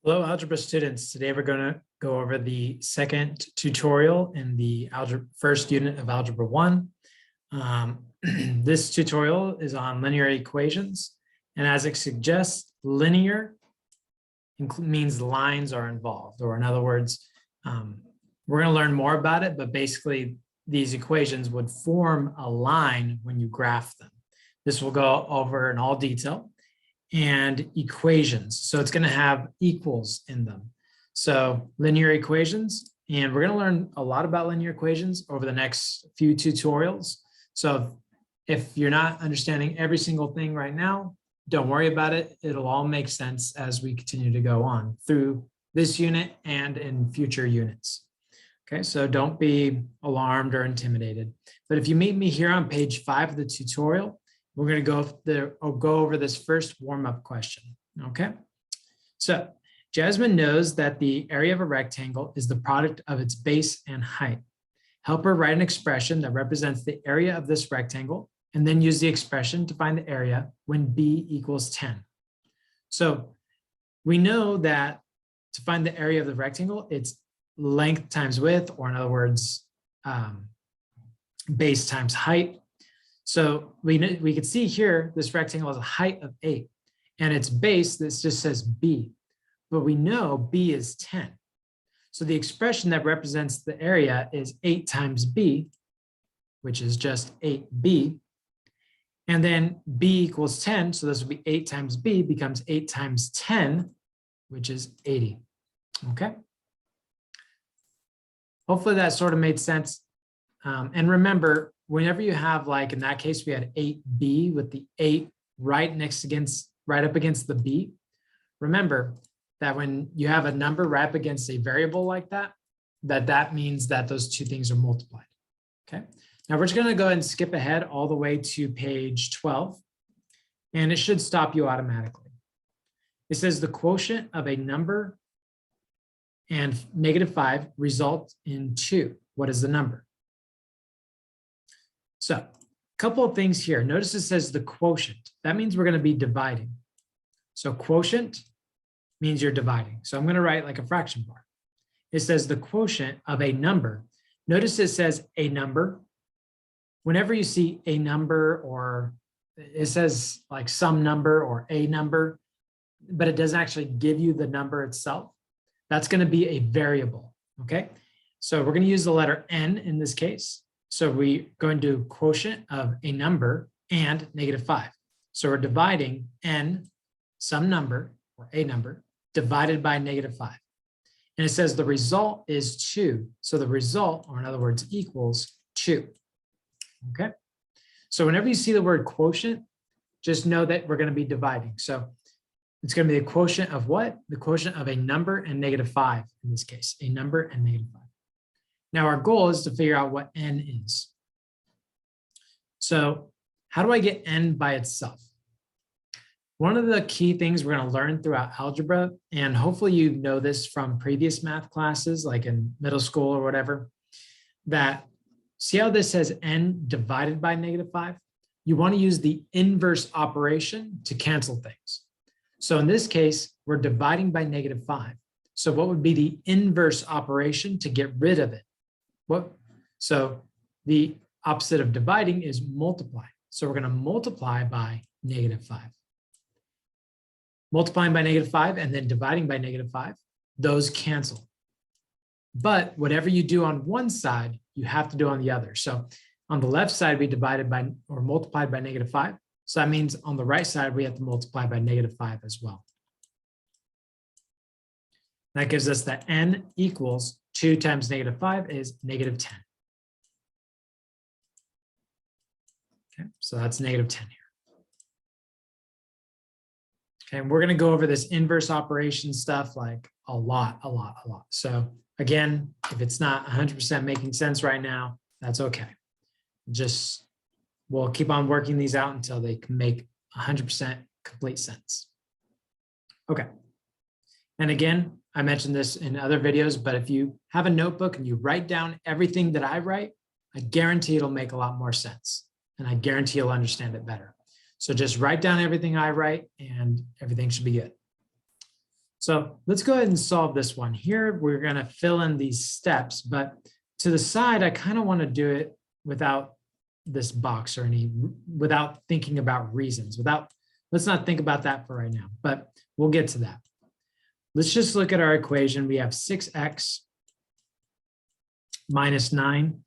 Hello, algebra students. Today we're going to go over the second tutorial in the first unit of Algebra 1. This tutorial is on linear equations, and as it suggests, linear means lines are involved, or in other words, we're going to learn more about it, but basically these equations would form a line when you graph them. This will go over in all detail. And equations. So it's going to have equals in them. So linear equations, and we're going to learn a lot about linear equations over the next few tutorials. So if you're not understanding every single thing right now, don't worry about it. It'll all make sense as we continue to go on through this unit and in future units. Okay, so don't be alarmed or intimidated. But if you meet me here on page 5 of the tutorial, we're going to go over this first warm-up question, okay? So Jasmine knows that the area of a rectangle is the product of its base and height. Help her write an expression that represents the area of this rectangle, and then use the expression to find the area when b equals 10. So we know that to find the area of the rectangle, it's length times width, or in other words, base times height. So we could see here, this rectangle has a height of 8, and its base, this just says b, but we know b is 10. So the expression that represents the area is 8 times b, which is just 8b, and then b equals 10, so this will be 8 times b becomes 8 times 10, which is 80, okay? Hopefully that sort of made sense. And remember, whenever you have, like in that case, we had 8b with the 8 right up against the b. Remember that when you have a number right up against a variable like that, that means that those two things are multiplied. Okay. Now we're just going to go ahead and skip ahead all the way to page 12, and it should stop you automatically. It says the quotient of a number and -5 result in 2. What is the number? So a couple of things here. Notice it says the quotient. That means we're going to be dividing. So quotient means you're dividing. So I'm going to write like a fraction bar. It says the quotient of a number. Notice it says a number. Whenever you see a number, or it says like some number or a number, but it doesn't actually give you the number itself, that's going to be a variable. Okay. So we're going to use the letter n in this case. So we're going to do quotient of a number and -5. So we're dividing n, some number or a number, divided by -5. And it says the result is 2. So the result, or in other words, equals 2. Okay. So whenever you see the word quotient, just know that we're going to be dividing. So it's going to be the quotient of what? The quotient of a number and -5 in this case, a number and -5. Now our goal is to figure out what n is. So how do I get n by itself? One of the key things we're going to learn throughout algebra, and hopefully you know this from previous math classes, like in middle school or whatever, that see how this says n divided by -5? You want to use the inverse operation to cancel things. So in this case, we're dividing by -5. So what would be the inverse operation to get rid of it? So the opposite of dividing is multiply. So we're going to multiply by -5. Multiplying by -5 and then dividing by -5, those cancel. But whatever you do on one side, you have to do on the other. So on the left side, we divided by or multiplied by -5. So that means on the right side, we have to multiply by -5 as well. That gives us that n equals 2 times -5 is -10. Okay, so that's -10 here. Okay, and we're going to go over this inverse operation stuff like a lot. So again, if it's not 100% making sense right now, that's okay. We'll keep on working these out until they can make 100% complete sense. Okay. And again, I mentioned this in other videos, but if you have a notebook and you write down everything that I write, I guarantee it'll make a lot more sense. And I guarantee you'll understand it better. So just write down everything I write and everything should be good. So let's go ahead and solve this one. Here, we're going to fill in these steps, but to the side, I kind of want to do it without this box or without thinking about reasons, let's not think about that for right now, but we'll get to that. Let's just look at our equation. We have 6x minus 9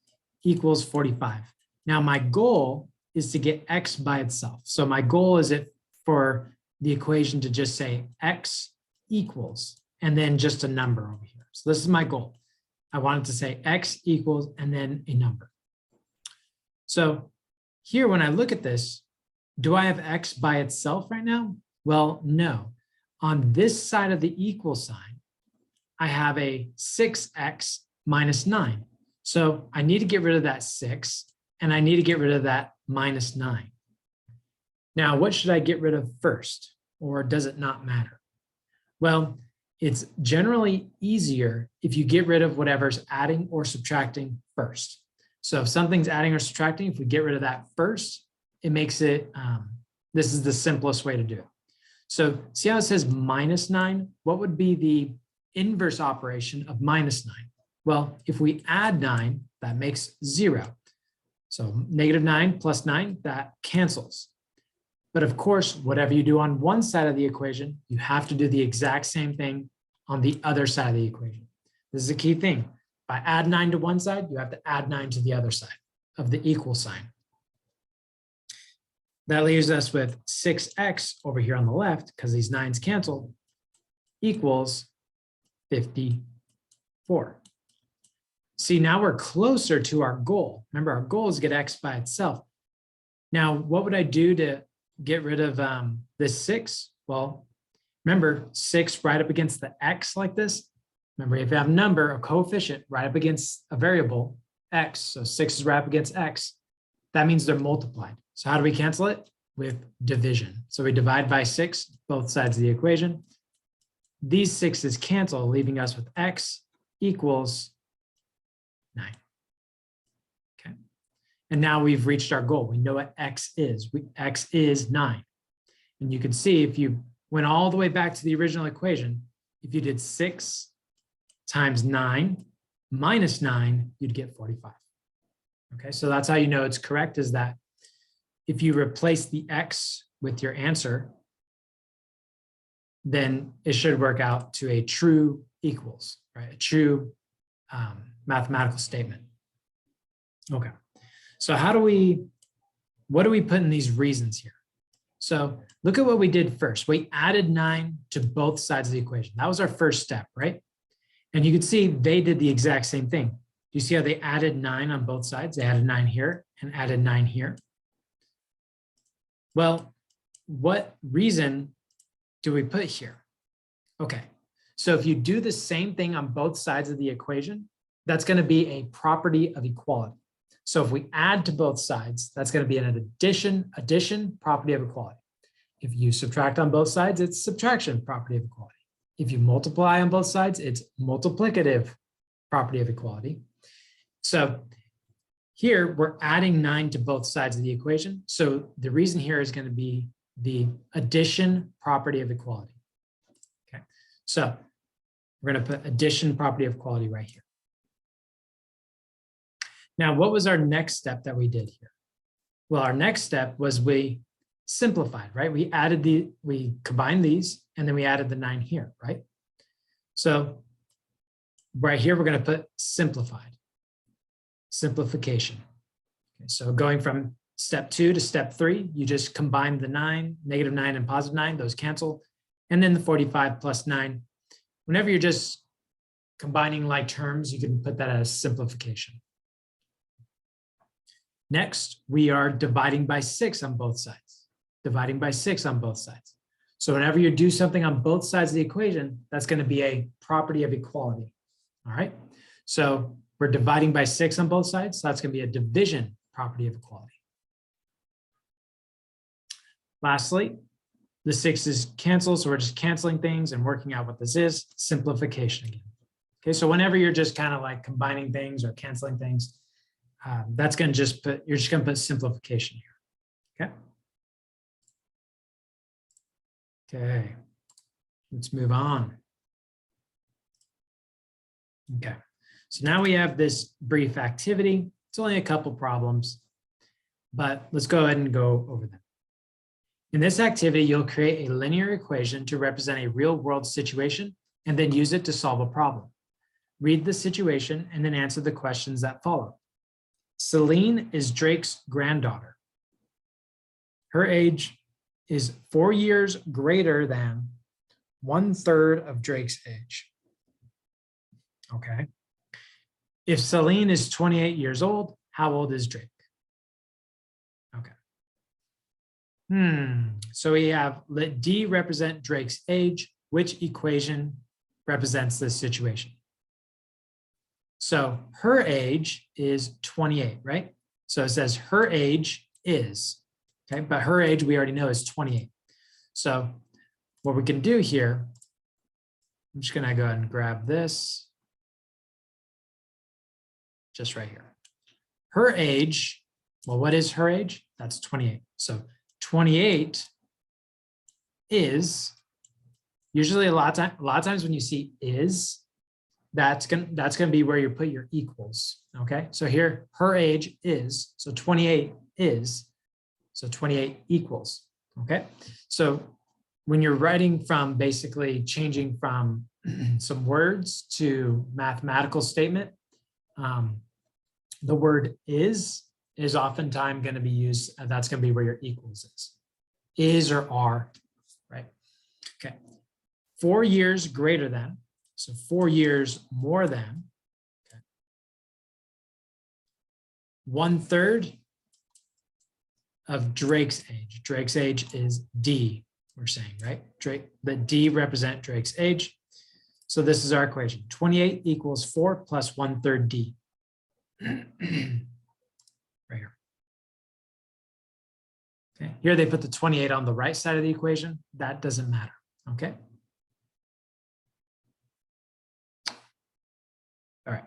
equals 45. Now my goal is to get x by itself. So my goal is for the equation to just say x equals, and then just a number over here. So this is my goal. I want it to say x equals, and then a number. So here, when I look at this, do I have x by itself right now? Well, no. On this side of the equal sign, I have a 6x minus 9. So I need to get rid of that 6, and I need to get rid of that minus 9. Now, what should I get rid of first, or does it not matter? Well, it's generally easier if you get rid of whatever's adding or subtracting first. So if something's adding or subtracting, if we get rid of that first, it makes it, this is the simplest way to do it. So see how it says minus 9? What would be the inverse operation of minus 9? Well, if we add 9, that makes 0. So negative 9 plus 9, that cancels. But of course, whatever you do on one side of the equation, you have to do the exact same thing on the other side of the equation. This is a key thing. If I add 9 to one side, you have to add 9 to the other side of the equal sign. That leaves us with 6x over here on the left, because these 9s cancel, equals 54. See, now we're closer to our goal. Remember, our goal is to get x by itself. Now, what would I do to get rid of this 6? Well, remember, 6 right up against the x like this. Remember, if you have a number, a coefficient right up against a variable, x, so 6 is right up against x, that means they're multiplied. So how do we cancel it? With division. So we divide by 6, both sides of the equation. These 6's cancel, leaving us with x equals 9. Okay. And now we've reached our goal. We know what x is. X is 9. And you can see if you went all the way back to the original equation, if you did 6 times 9 minus 9, you'd get 45. Okay, so that's how you know it's correct, is that if you replace the x with your answer, then it should work out to a true equals, right? A true mathematical statement. Okay, so what do we put in these reasons here? So look at what we did first. We added 9 to both sides of the equation. That was our first step, right? And you can see they did the exact same thing. Do you see how they added 9 on both sides? They added 9 here and added 9 here. Well, what reason do we put here? Okay, so if you do the same thing on both sides of the equation, that's going to be a property of equality. So if we add to both sides, that's going to be an addition property of equality. If you subtract on both sides, it's subtraction property of equality. If you multiply on both sides, it's multiplicative property of equality. So here we're adding 9 to both sides of the equation. So the reason here is going to be the addition property of equality. Okay, so we're going to put addition property of equality right here. Now, what was our next step that we did here? Well, our next step was we simplified, right? We combined these, and then we added the 9 here, right? So right here, we're going to put simplified, simplification. Okay, so going from step 2 to step 3, you just combine the 9, negative 9 and positive 9, those cancel. And then the 45 plus 9. Whenever you're just combining like terms, you can put that as simplification. Next, we are dividing by 6 on both sides. Dividing by 6 on both sides. So whenever you do something on both sides of the equation, that's going to be a property of equality. All right. So we're dividing by 6 on both sides. So that's going to be a division property of equality. Lastly, the 6's cancel. So we're just canceling things and working out what this is. Simplification again. Okay. So whenever you're just kind of like combining things or canceling things, that's going to just put, you're just going to put simplification here. Okay. Okay, let's move on. Okay, so now we have this brief activity. It's only a couple problems, but let's go ahead and go over them. In this activity, you'll create a linear equation to represent a real world situation and then use it to solve a problem. Read the situation and then answer the questions that follow. Celine is Drake's granddaughter. Her age is 4 years greater than 1/3 of Drake's age. Okay. If Celine is 28 years old, how old is Drake? Okay. So we have let D represent Drake's age. Which equation represents this situation? So her age is 28, right? So it says her age is, okay, but her age we already know is 28. So what we can do here, I'm just gonna go ahead and grab this. Just right here. Her age, well, what is her age? That's 28. So 28 is, usually a lot of times when you see is, that's gonna be where you put your equals. Okay, so here her age is, so 28 is, so 28 equals. Okay, so when you're writing from basically changing from some words to mathematical statement, the word is oftentimes going to be used, that's going to be where your equals is or are, right? Okay, 4 years greater than, so 4 years more than, okay. 1/3 of Drake's age. Drake's age is D, we're saying, right? Drake, the D represent Drake's age. So this is our equation. 28 equals 4 plus 1/3 D. Right here. Okay, here they put the 28 on the right side of the equation. That doesn't matter, okay? All right.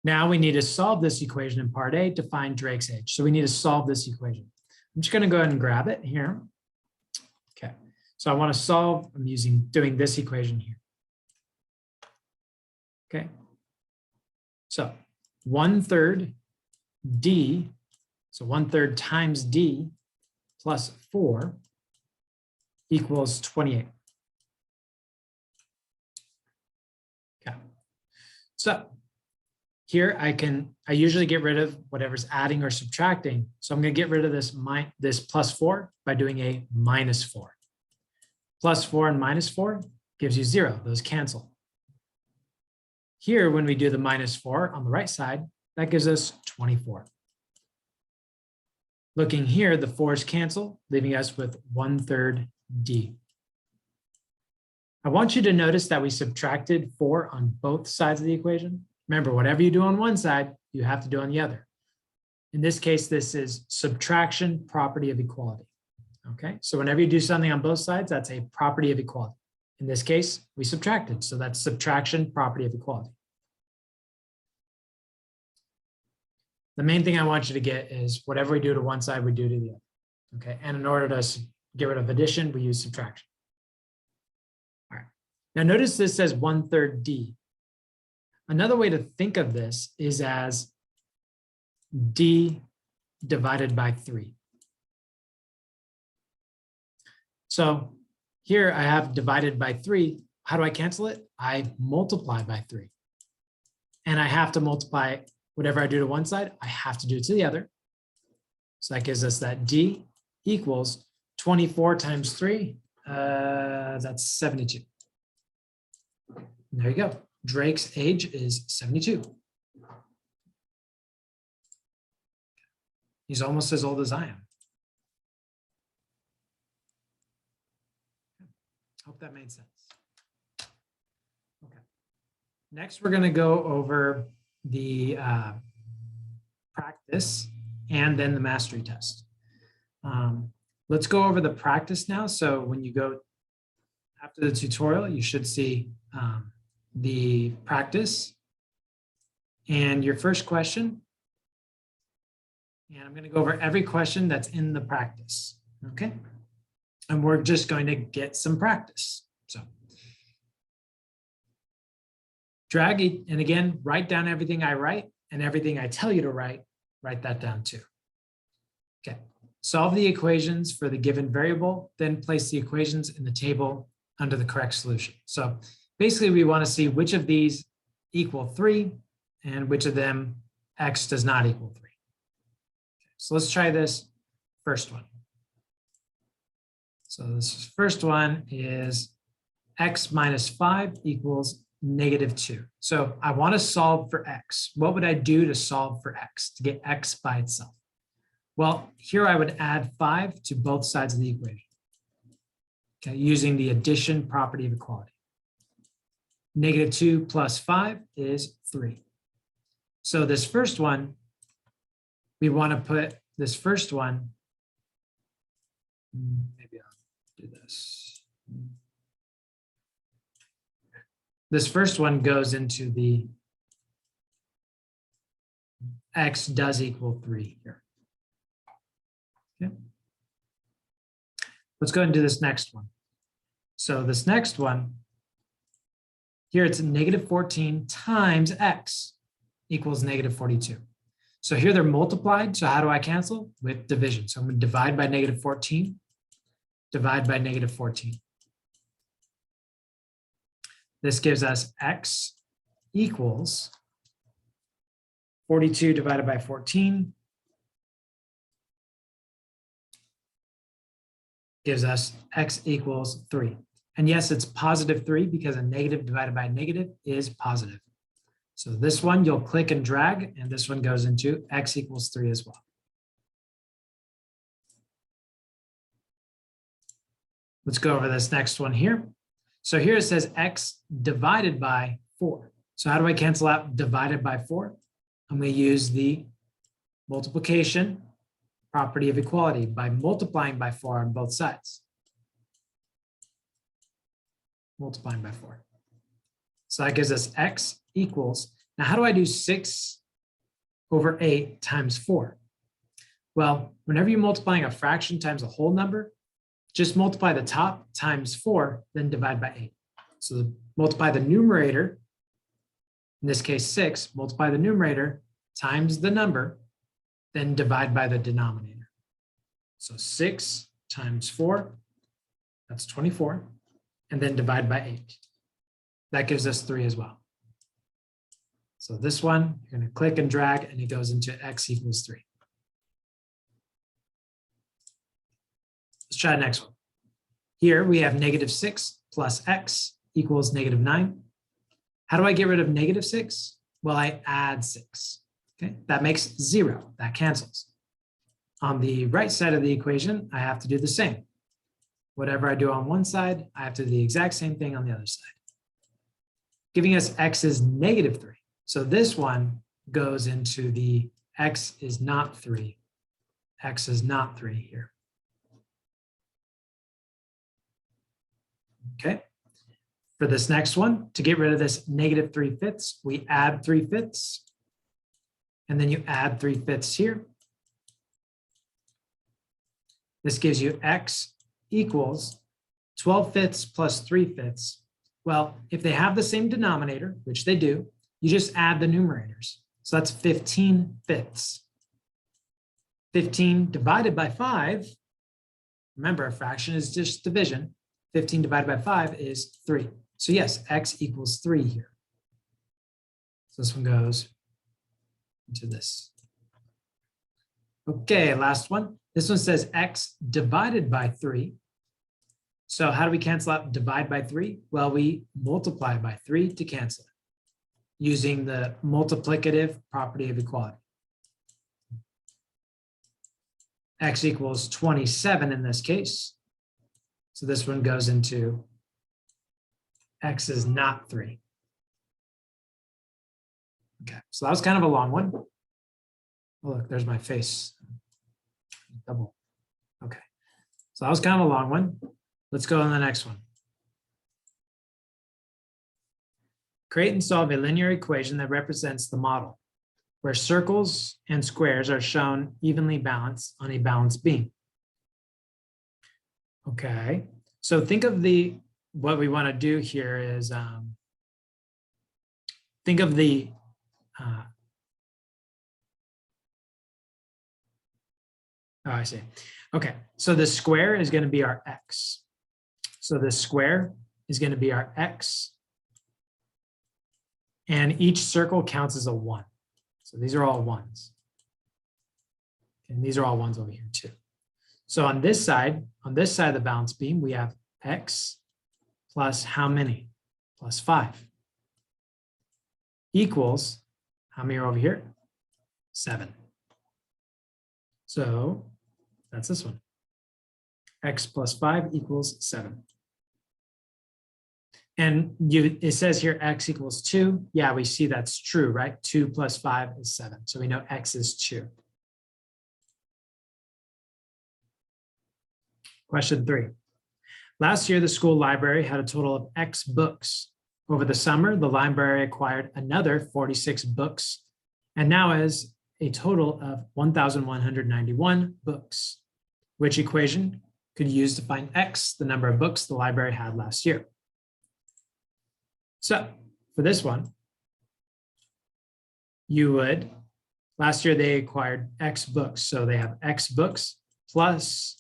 Now we need to solve this equation in part A to find Drake's age. So we need to solve this equation. I'm just gonna go ahead and grab it here. Okay, so I wanna solve, I'm doing this equation here. Okay, so 1/3 D, so 1/3 times D plus 4 equals 28. Okay, so here I usually get rid of whatever's adding or subtracting. So I'm going to get rid of this plus 4 by doing a minus 4. Plus 4 and minus 4 gives you 0. Those cancel. Here, when we do the minus 4 on the right side, that gives us 24. Looking here, the 4's cancel, leaving us with 1/3 D. I want you to notice that we subtracted 4 on both sides of the equation. Remember, whatever you do on one side, you have to do on the other. In this case, this is subtraction property of equality. Okay, so whenever you do something on both sides, that's a property of equality. In this case, we subtracted, so that's subtraction property of equality. The main thing I want you to get is whatever we do to one side, we do to the other. Okay, and in order to get rid of addition, we use subtraction. All right, now notice this says 1/3 D. Another way to think of this is as D divided by 3. So here I have divided by 3. How do I cancel it? I multiply by 3. And I have to multiply whatever I do to one side, I have to do it to the other. So that gives us that D equals 24 times 3. That's 72. And there you go. Drake's age is 72. He's almost as old as I am. Hope that made sense. Okay. Next, we're going to go over the practice and then the mastery test. Let's go over the practice now. So when you go after the tutorial, you should see the practice and your first question. And I'm going to go over every question that's in the practice. Okay. And we're just going to get some practice. So drag it, and again, write down everything I write and everything I tell you to write that down too. Okay, solve the equations for the given variable, then place the equations in the table under the correct solution. So basically we want to see which of these equal 3 and which of them x does not equal 3. Okay, so let's try this first one. So this first one is x minus 5 equals -2. So I want to solve for x. What would I do to solve for x, to get x by itself? Well, here I would add 5 to both sides of the equation, okay, using the addition property of equality. -2 plus 5 is 3. So this first one, we want to put this first one, maybe I'll do this. This first one goes into the x does equal 3 here. Okay. Let's go and do this next one. So this next one, here it's -14 times x equals -42. So here they're multiplied. So how do I cancel? With division. So I'm going to divide by -14, divide by -14. This gives us x equals 42 divided by 14 gives us x equals 3. And yes, it's +3 because a negative divided by a negative is positive. So this one you'll click and drag, and this one goes into x equals 3 as well. Let's go over this next one here. So here it says x divided by 4. So how do I cancel out divided by 4? I'm going to use the multiplication property of equality by multiplying by 4 on both sides. Multiplying by 4. So that gives us x equals, now how do I do 6 over 8 times 4? Well, whenever you're multiplying a fraction times a whole number, just multiply the top times 4, then divide by 8. So multiply the numerator, in this case 6, multiply the numerator times the number, then divide by the denominator. So 6 times 4, that's 24, and then divide by 8. That gives us 3 as well. So this one, you're going to click and drag, and it goes into x equals 3. Let's try the next one. Here we have -6 plus x equals -9. How do I get rid of -6? Well, I add 6. Okay, that makes 0. That cancels. On the right side of the equation, I have to do the same. Whatever I do on one side, I have to do the exact same thing on the other side. Giving us x is -3. So this one goes into the x is not 3. X is not 3 here. Okay. For this next one, to get rid of this -3/5, we add 3/5. And then you add 3/5 here. This gives you x equals 12/5 plus 3/5. Well, if they have the same denominator, which they do, you just add the numerators. So that's 15/5. 15 divided by 5. Remember, a fraction is just division. 15 divided by 5 is 3. So yes, x equals 3 here. So this one goes into this. Okay, last one. This one says x divided by 3. So how do we cancel out divide by 3? Well, we multiply by 3 to cancel it using the multiplicative property of equality. X equals 27 in this case. So this one goes into x is not 3. Okay, so that was kind of a long one. Oh, look, there's my face. Double. Okay, so that was kind of a long one. Let's go on the next one. Create and solve a linear equation that represents the model, where circles and squares are shown evenly balanced on a balanced beam. Okay, so think of what we want to do here is think of the oh, I see. Okay, so the square is going to be our x. So the square is going to be our x. And each circle counts as a 1. So these are all 1s. And these are all 1s over here too. So on this side of the balance beam, we have x plus how many? Plus 5. Equals, how many are over here? 7. So that's this one. X plus 5 equals 7. And it says here x equals 2. Yeah, we see that's true, right? 2 plus 5 is 7. So we know x is 2. Question 3. Last year, the school library had a total of X books. Over the summer, the library acquired another 46 books and now has a total of 1,191 books. Which equation could you use to find X, the number of books the library had last year? So for this one, you would, last year they acquired X books. So they have X books plus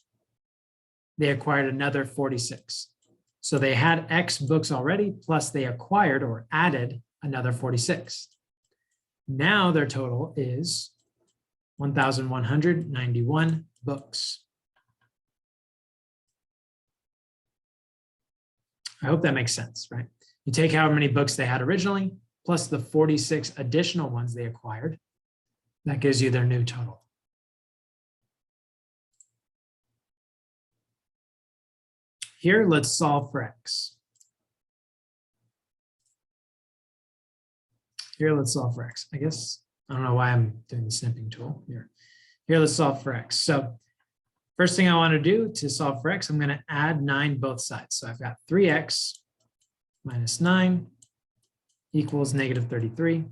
they acquired another 46. So they had X books already, plus they acquired or added another 46. Now their total is 1,191 books. I hope that makes sense, right? You take however many books they had originally, plus the 46 additional ones they acquired. That gives you their new total. Here, let's solve for X. Here, let's solve for X. I guess, I don't know why I'm doing the snipping tool here. Here, let's solve for X. So first thing I want to do to solve for X, I'm going to add 9 both sides. So I've got 3X minus 9 equals negative 33.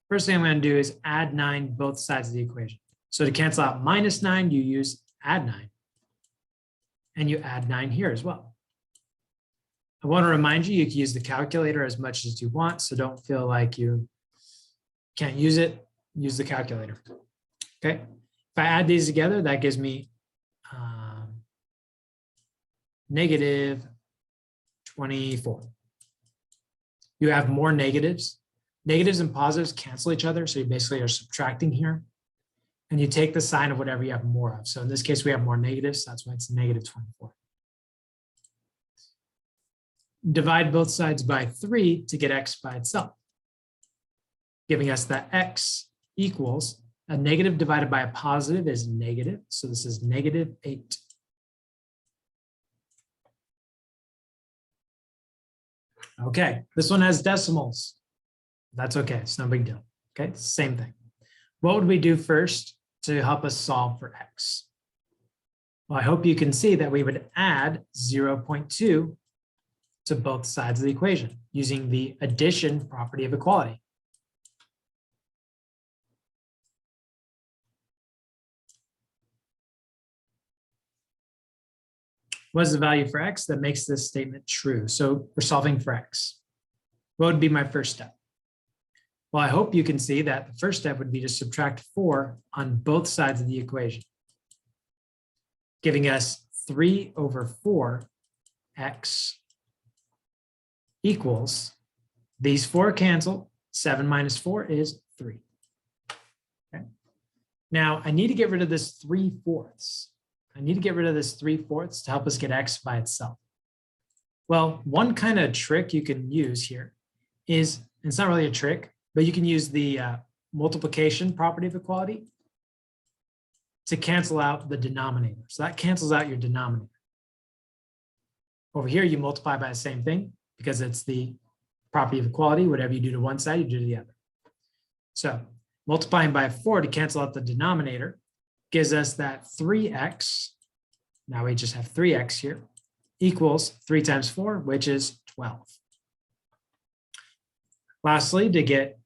First thing I'm going to do is add 9 both sides of the equation. So to cancel out minus 9, you use add 9. And you add 9 here as well. I want to remind you, you can use the calculator as much as you want, so don't feel like you can't use it. Use the calculator. Okay. If I add these together, that gives me negative 24. You have more negatives. Negatives and positives cancel each other, so you basically are subtracting here. And you take the sign of whatever you have more of. So in this case, we have more negatives. That's why it's negative 24. Divide both sides by 3 to get X by itself, giving us that X equals a negative divided by a positive is negative. So this is negative 8. Okay, this one has decimals. That's okay. It's no big deal. Okay, same thing. What would we do first to help us solve for X? Well, I hope you can see that we would add 0.2 to both sides of the equation using the addition property of equality. What is the value for X that makes this statement true? So we're solving for X. What would be my first step? Well, I hope you can see that the first step would be to subtract 4 on both sides of the equation, giving us 3 over 4x equals, these 4 cancel, 7 minus 4 is 3. Okay. Now, I need to get rid of this 3/4. I need to get rid of this 3/4 to help us get X by itself. Well, one kind of trick you can use here is, it's not really a trick, but you can use the multiplication property of equality to cancel out the denominator. So that cancels out your denominator. Over here, you multiply by the same thing because it's the property of equality. Whatever you do to one side, you do to the other. So multiplying by 4 to cancel out the denominator gives us that 3x. Now we just have 3x here equals 3 times 4, which is 12. Lastly, to get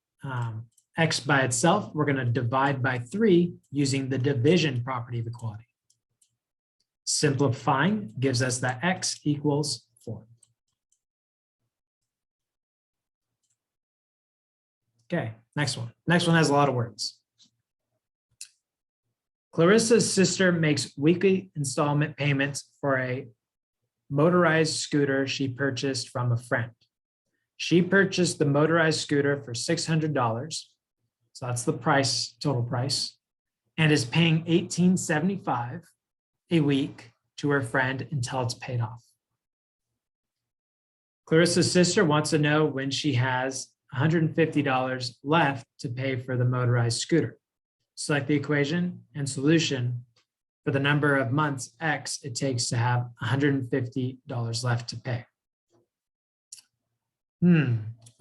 X by itself, we're going to divide by 3 using the division property of equality. Simplifying gives us that X equals 4. Okay, next one. Next one has a lot of words. Clarissa's sister makes weekly installment payments for a motorized scooter she purchased from a friend. She purchased the motorized scooter for $600. So that's the price, total price, and is paying $18.75 a week to her friend until it's paid off. Clarissa's sister wants to know when she has $150 left to pay for the motorized scooter. Select the equation and solution for the number of months X it takes to have $150 left to pay.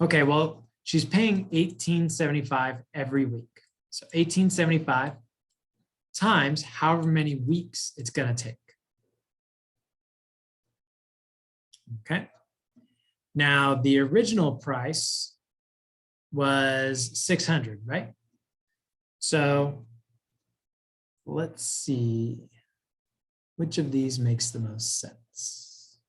Okay, well, she's paying $18.75 every week. So $18.75 times however many weeks it's going to take. Okay. Now, the original price was $600, right? So let's see which of these makes the most sense.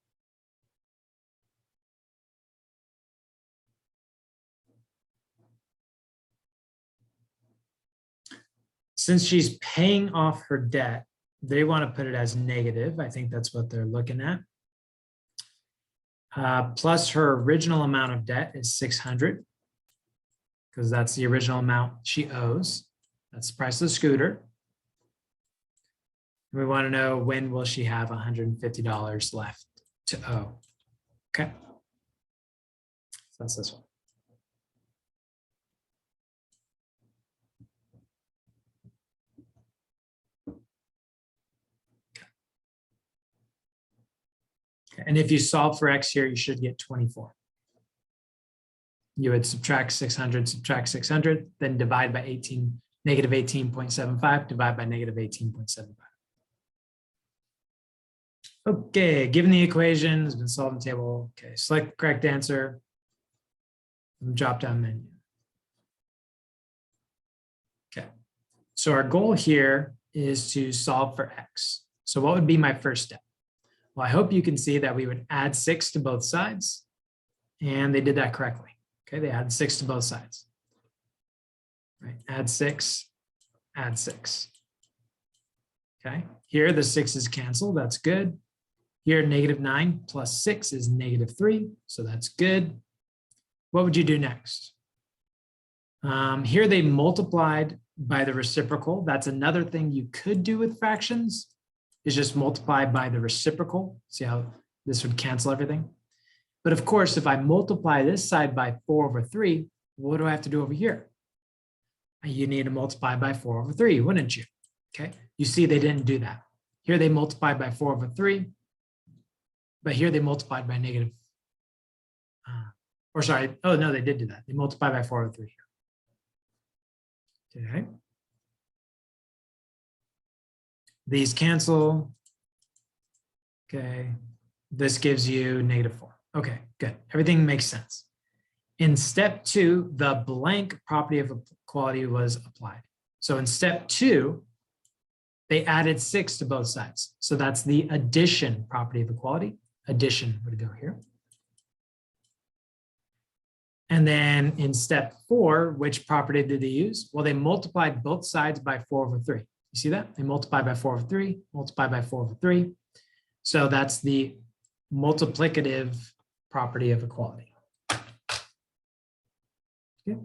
Since she's paying off her debt, they want to put it as negative. I think that's what they're looking at. Plus her original amount of debt is $600 because that's the original amount she owes. That's the price of the scooter. We want to know when will she have $150 left to owe. Okay, so that's this one. Okay. And if you solve for X here, you should get 24. You would subtract 600, then divide by negative 18.75, divide by negative 18.75. Okay, given the equation has been solved in the table. Okay, select the correct answer from the drop-down menu. Okay, so our goal here is to solve for X. So what would be my first step? Well, I hope you can see that we would add 6 to both sides, and they did that correctly. Okay, they add 6 to both sides. Right, add 6, add 6. Okay, here the 6 is canceled, that's good. Here, -9 plus 6 is -3, so that's good. What would you do next? Here they multiplied by the reciprocal. That's another thing you could do with fractions, is just multiply by the reciprocal. See how this would cancel everything? But of course, if I multiply this side by 4/3, what do I have to do over here? You need to multiply by 4/3, wouldn't you? Okay, you see they didn't do that. Here they multiplied by 4/3, but here they multiplied by negative, or sorry, oh no, they did do that. They multiplied by 4/3 here. Okay. These cancel. Okay, this gives you -4. Okay, good. Everything makes sense. In step 2, the blank property of equality was applied. So in step 2, they added 6 to both sides. So that's the addition property of equality. Addition would go here. And then in step 4, which property did they use? Well, they multiplied both sides by 4/3. You see that? They multiply by 4/3, multiply by 4/3. So that's the multiplicative property of equality. Okay.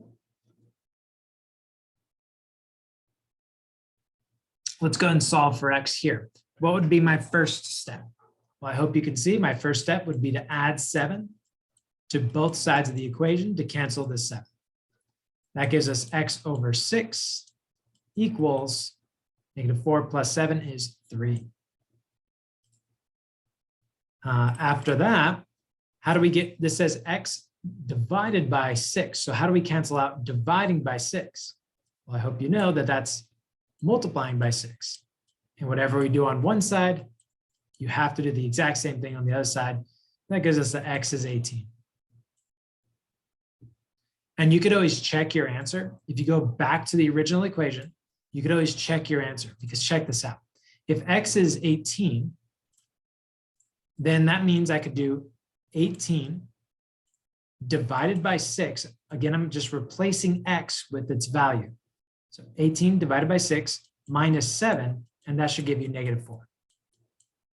Let's go and solve for X here. What would be my first step? Well, I hope you can see my first step would be to add 7 to both sides of the equation to cancel this 7. That gives us X/6 equals -4 plus 7 is 3. After that, how do we get, this says X divided by 6. So how do we cancel out dividing by 6? Well, I hope you know that that's multiplying by 6. And whatever we do on one side, you have to do the exact same thing on the other side. That gives us the X is 18. And you could always check your answer. If you go back to the original equation, you could always check your answer, because check this out. If X is 18, then that means I could do 18 divided by 6. Again, I'm just replacing x with its value. So 18 divided by 6 minus 7, and that should give you -4.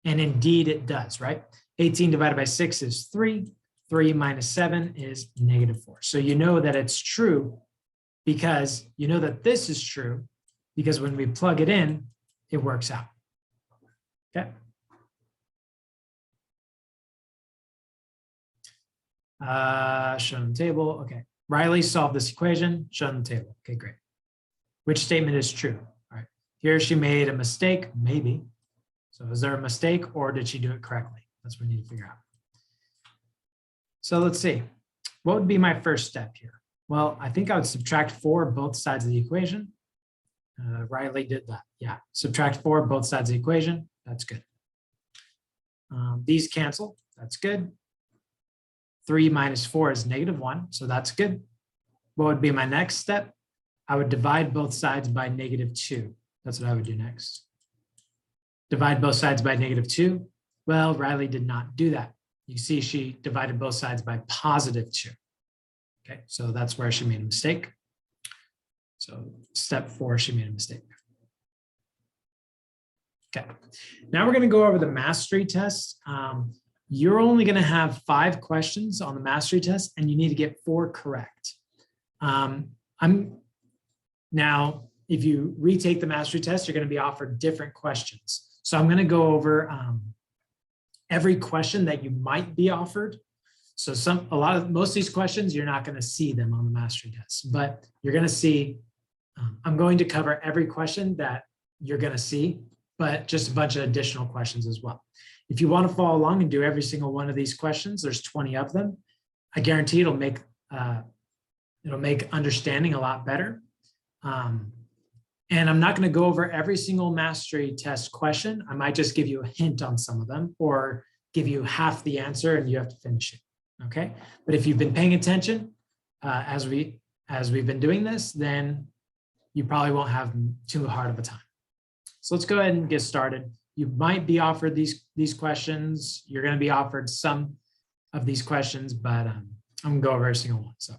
And indeed it does, right? 18 divided by 6 is 3. 3 minus 7 is -4. So you know that it's true because you know that this is true because when we plug it in, it works out. Okay. Shown in the table. Okay. Riley solved this equation, shown in the table. Okay, great. Which statement is true? All right. Here she made a mistake, maybe. So is there a mistake or did she do it correctly? That's what we need to figure out. So let's see. What would be my first step here? Well, I think I would subtract 4 both sides of the equation. Riley did that. Yeah, subtract 4 both sides of the equation. That's good. These cancel. That's good. 3 minus 4 is -1, so that's good. What would be my next step? I would divide both sides by -2. That's what I would do next. Divide both sides by -2. Well, Riley did not do that. You see she divided both sides by +2. Okay, so that's where she made a mistake. So step 4, she made a mistake. Okay, now we're going to go over the mastery test. You're only going to have 5 questions on the mastery test, and you need to get 4 correct. Now, if you retake the mastery test, you're going to be offered different questions. So I'm going to go over every question that you might be offered. So most of these questions, you're not going to see them on the mastery test, but you're going to see, I'm going to cover every question that you're going to see, but just a bunch of additional questions as well. If you want to follow along and do every single one of these questions, there's 20 of them. I guarantee it'll make understanding a lot better. And I'm not going to go over every single mastery test question. I might just give you a hint on some of them or give you half the answer and you have to finish it. Okay. But if you've been paying attention as we've been doing this, then you probably won't have too hard of a time. So let's go ahead and get started. You might be offered these questions. You're going to be offered some of these questions, but I'm going to go over every single one. So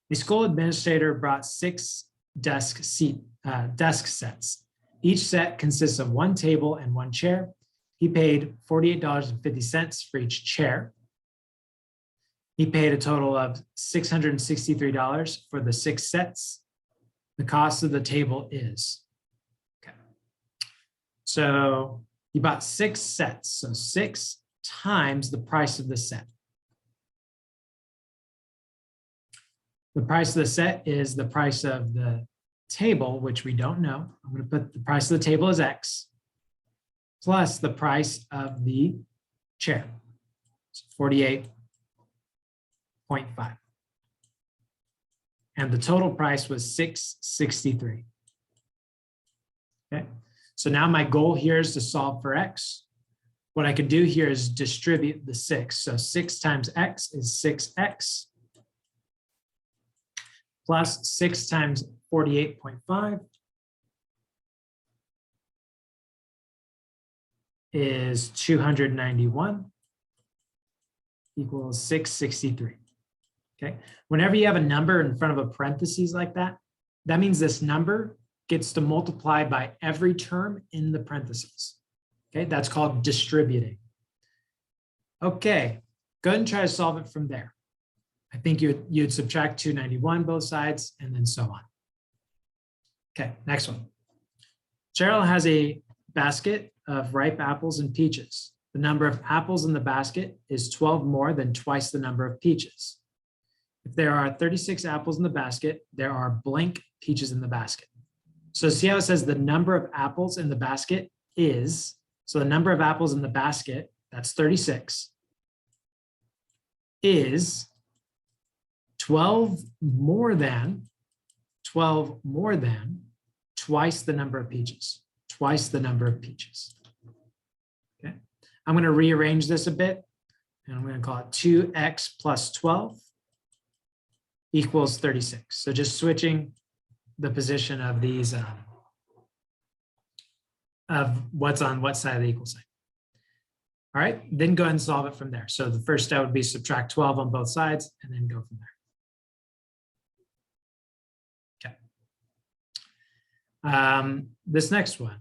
the school administrator brought 6 desk sets. Each set consists of 1 table and 1 chair. He paid $48.50 for each chair. He paid a total of $663 for the 6 sets. The cost of the table is, okay. So he bought 6 sets. So 6 times the price of the set. The price of the set is the price of the table, which we don't know. I'm going to put the price of the table as X, plus the price of the chair, so 48.5. And the total price was $663. Okay, so now my goal here is to solve for X. What I could do here is distribute the 6. So 6 times X is 6X. Plus 6 times 48.5 is 291 equals 663. Okay. Whenever you have a number in front of a parentheses like that, that means this number gets to multiply by every term in the parentheses. Okay. That's called distributing. Okay. Go ahead and try to solve it from there. I think you'd subtract 291 both sides and then so on. Okay, next one. Sheryl has a basket of ripe apples and peaches. The number of apples in the basket is 12 more than twice the number of peaches. If there are 36 apples in the basket, there are blank peaches in the basket. So see how it says the number of apples in the basket is, so the number of apples in the basket, that's 36, is 12 more than twice the number of peaches, twice the number of peaches. Okay, I'm going to rearrange this a bit and I'm going to call it 2x plus 12 equals 36. So just switching the position of these, of what's on what side of the equal sign. All right, then go ahead and solve it from there. So the first step would be subtract 12 on both sides and then go from there. Okay. This next one.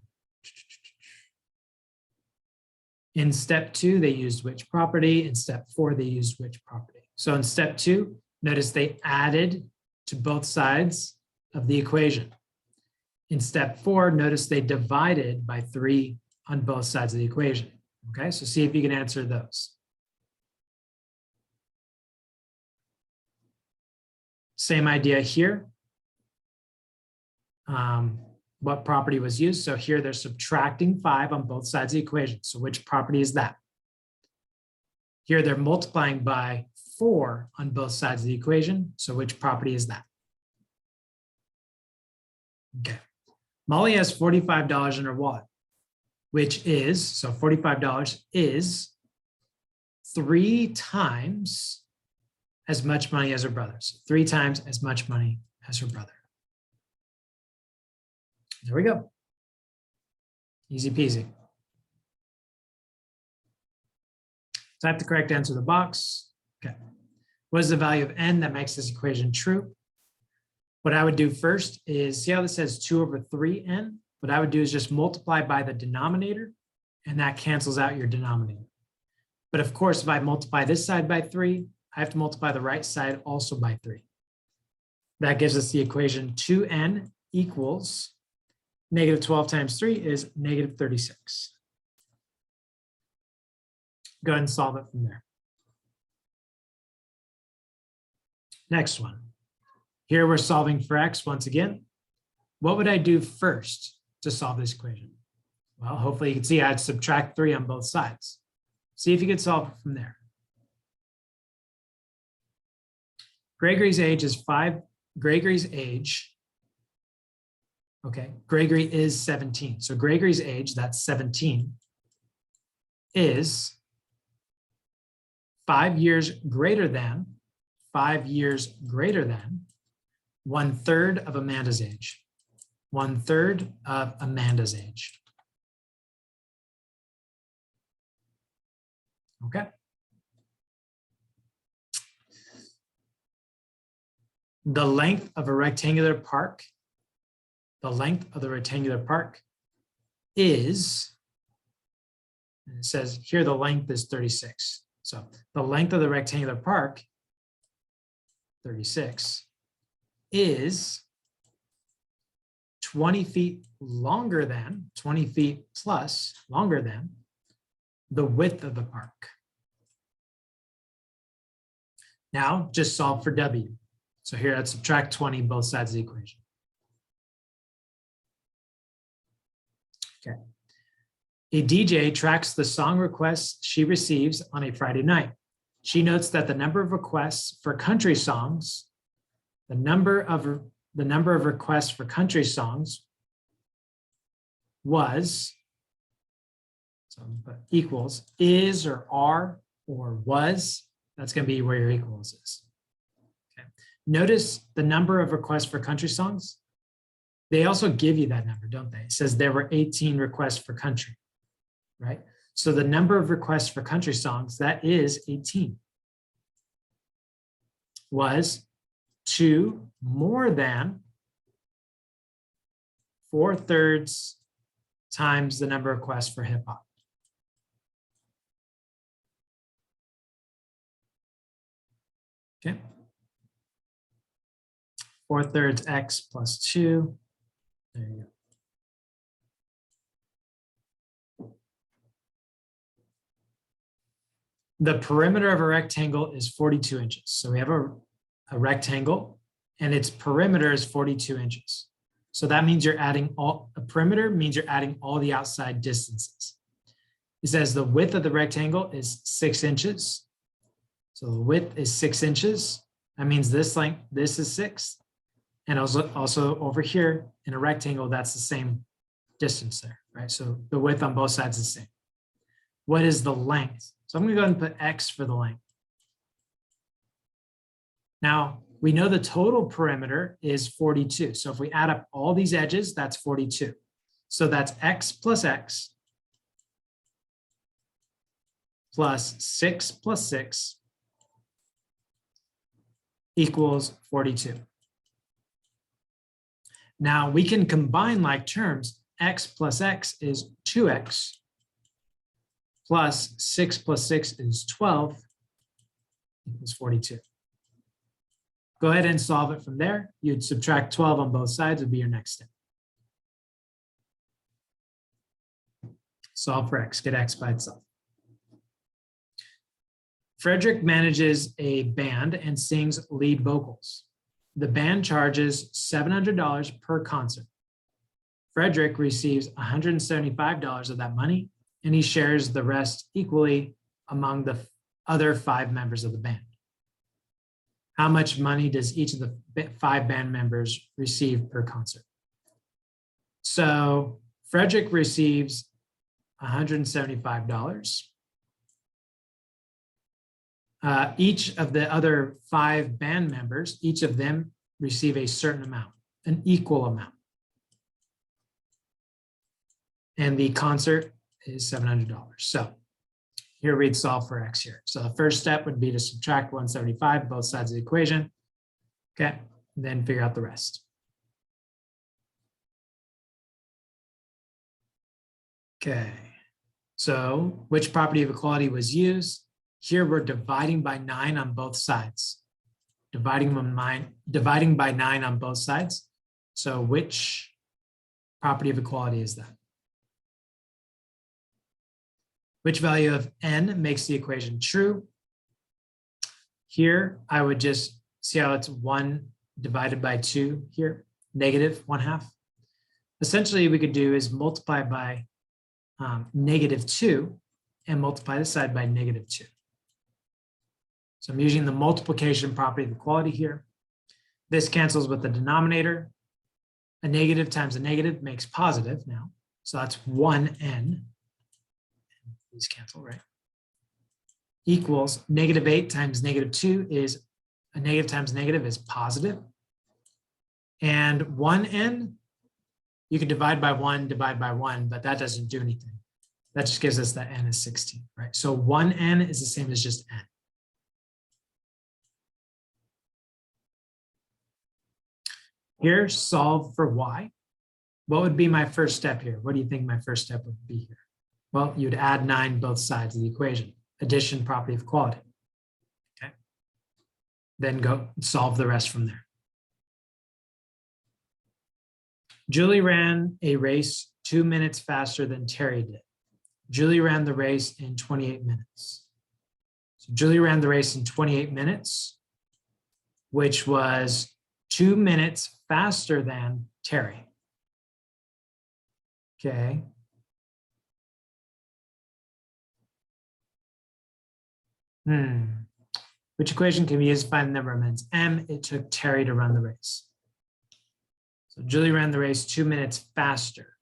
In step 2, they used which property? In step 4, they used which property? So in step 2, notice they added to both sides of the equation. In step 4, notice they divided by 3 on both sides of the equation. Okay, so see if you can answer those. Same idea here. What property was used? So here they're subtracting 5 on both sides of the equation. So which property is that? Here they're multiplying by 4 on both sides of the equation. So which property is that? Okay. Molly has $45 in her wallet, which is, so $45 is 3 times as much money as her brother's. 3 times as much money as her brother. There we go. Easy peasy. Type the correct answer in the box. Okay. What is the value of n that makes this equation true? What I would do first is, see how this says 2 over 3n? What I would do is just multiply by the denominator, and that cancels out your denominator. But of course, if I multiply this side by 3, I have to multiply the right side also by 3. That gives us the equation 2n equals negative 12 times 3 is negative 36. Go ahead and solve it from there. Next one. Here we're solving for x once again. What would I do first to solve this equation? Well, hopefully you can see I'd subtract 3 on both sides. See if you can solve it from there. Gregory's age is 5. Gregory's age, okay, Gregory is 17. So Gregory's age, that's 17, is 5 years greater than 1/3 of Amanda's age. 1/3 of Amanda's age. Okay. The length of a rectangular park, is, and it says here the length is 36. So the length of the rectangular park, 36, is 20 feet longer than, 20 feet plus longer than the width of the park. Now just solve for W. So here I'd subtract 20 both sides of the equation. Okay. A DJ tracks the song requests she receives on a Friday night. She notes that the number of requests for country songs, the number of requests for country songs was, so equals, is or are or was, that's going to be where your equals is. Okay. Notice the number of requests for country songs. They also give you that number, don't they? It says there were 18 requests for country, right? So the number of requests for country songs, that is 18, was 2 more than 4/3 times the number of requests for hip hop. Okay. 4/3 x plus 2. There you go. The perimeter of a rectangle is 42 inches. So we have a rectangle and its perimeter is 42 inches. So that means you're adding a perimeter means you're adding all the outside distances. It says the width of the rectangle is 6 inches. So the width is 6 inches. That means this length, this is 6. And also over here in a rectangle, that's the same distance there, right? So the width on both sides is the same. What is the length? So I'm going to go ahead and put X for the length. Now, we know the total perimeter is 42. So if we add up all these edges, that's 42. So that's X plus X plus 6 plus 6 equals 42. Now we can combine like terms. X plus X is 2X plus 6 plus 6 is 12 equals 42. Go ahead and solve it from there. You'd subtract 12 on both sides would be your next step. Solve for X, get X by itself. Frederick manages a band and sings lead vocals. The band charges $700 per concert. Frederick receives $175 of that money, and he shares the rest equally among the other 5 members of the band. How much money does each of the 5 band members receive per concert? So Frederick receives $175. Each of the other 5 band members, each of them receive a certain amount, an equal amount. And the concert is $700. So here we'd solve for X here. So the first step would be to subtract 175, both sides of the equation. Okay, then figure out the rest. Okay, so which property of equality was used? Here we're dividing by 9 on both sides. Dividing by 9 on both sides. So which property of equality is that? Which value of n makes the equation true? Here, I would just see how it's 1 divided by 2 here, negative 1/2. Essentially, we could do is multiply by -2 and multiply this side by -2. So I'm using the multiplication property of equality here. This cancels with the denominator. A negative times a negative makes positive now. So that's 1n. These cancel, right? Equals -8 times -2 is a negative times negative is positive. And 1n, you can divide by 1, but that doesn't do anything. That just gives us that n is 16, right? So 1n is the same as just n. Here, solve for y. What would be my first step here? What do you think my first step would be here? Well, you'd add 9 both sides of the equation. Addition, property of equality. Okay. Then go solve the rest from there. Julie ran a race 2 minutes faster than Terry did. Julie ran the race in 28 minutes. So Julie ran the race in 28 minutes, which was 2 minutes faster than Terry. Okay. Which equation can we use to find the number of minutes? M, it took Terry to run the race. So Julie ran the race 2 minutes faster.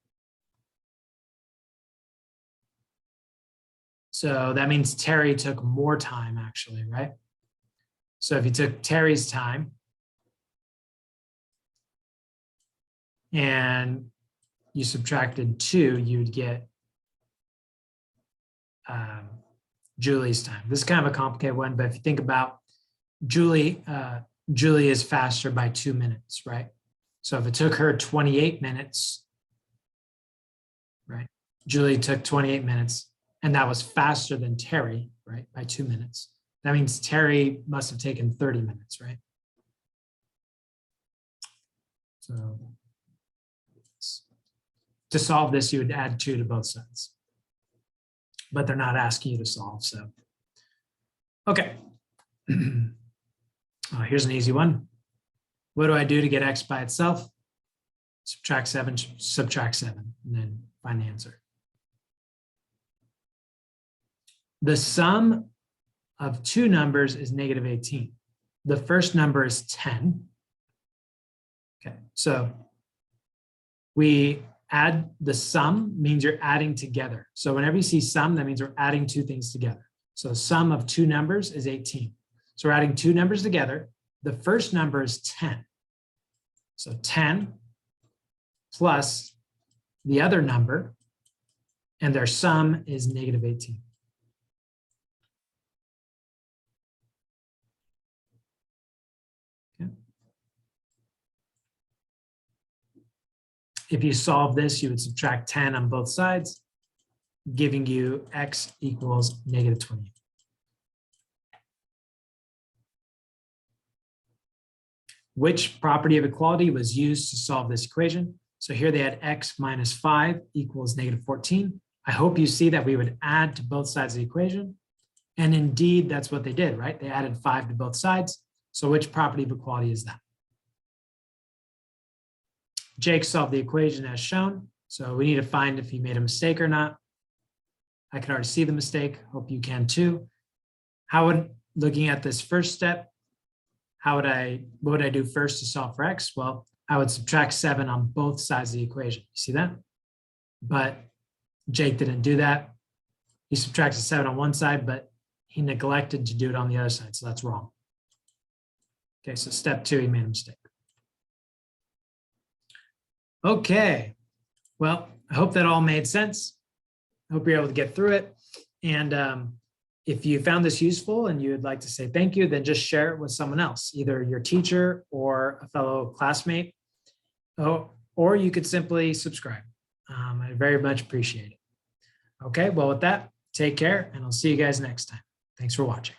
So that means Terry took more time actually, right? So if you took Terry's time and you subtracted 2, you'd get Julie's time. This is kind of a complicated one, but if you think about Julie is faster by 2 minutes, right? So if it took her 28 minutes, right? Julie took 28 minutes, and that was faster than Terry, right? By 2 minutes. That means Terry must have taken 30 minutes, right? So to solve this, you would add 2 to both sides. But they're not asking you to solve, so. Okay. Here's an easy one. What do I do to get x by itself? Subtract 7, and then find the answer. The sum of 2 numbers is -18. The first number is 10. Okay, so we add the sum means you're adding together. So whenever you see sum, that means we're adding 2 things together. So sum of 2 numbers is 18. So we're adding 2 numbers together. The first number is 10. So 10 plus the other number, and their sum is -18. if you solve this, you would subtract 10 on both sides, giving you x equals -20. Which property of equality was used to solve this equation? So here they had x minus 5 equals -14. I hope you see that we would add to both sides of the equation. And indeed, that's what they did, right? They added 5 to both sides. So which property of equality is that? Jake solved the equation as shown. So we need to find if he made a mistake or not. I can already see the mistake. Hope you can too. Looking at this first step, what would I do first to solve for x? Well, I would subtract 7 on both sides of the equation. You see that? But Jake didn't do that. He subtracted 7 on one side, but he neglected to do it on the other side. So that's wrong. Okay, so step 2, he made a mistake. Okay, well, I hope that all made sense. I hope you're able to get through it. And if you found this useful and you would like to say thank you, then just share it with someone else, either your teacher or a fellow classmate, or you could simply subscribe. I very much appreciate it. Okay, well, with that, take care, and I'll see you guys next time. Thanks for watching.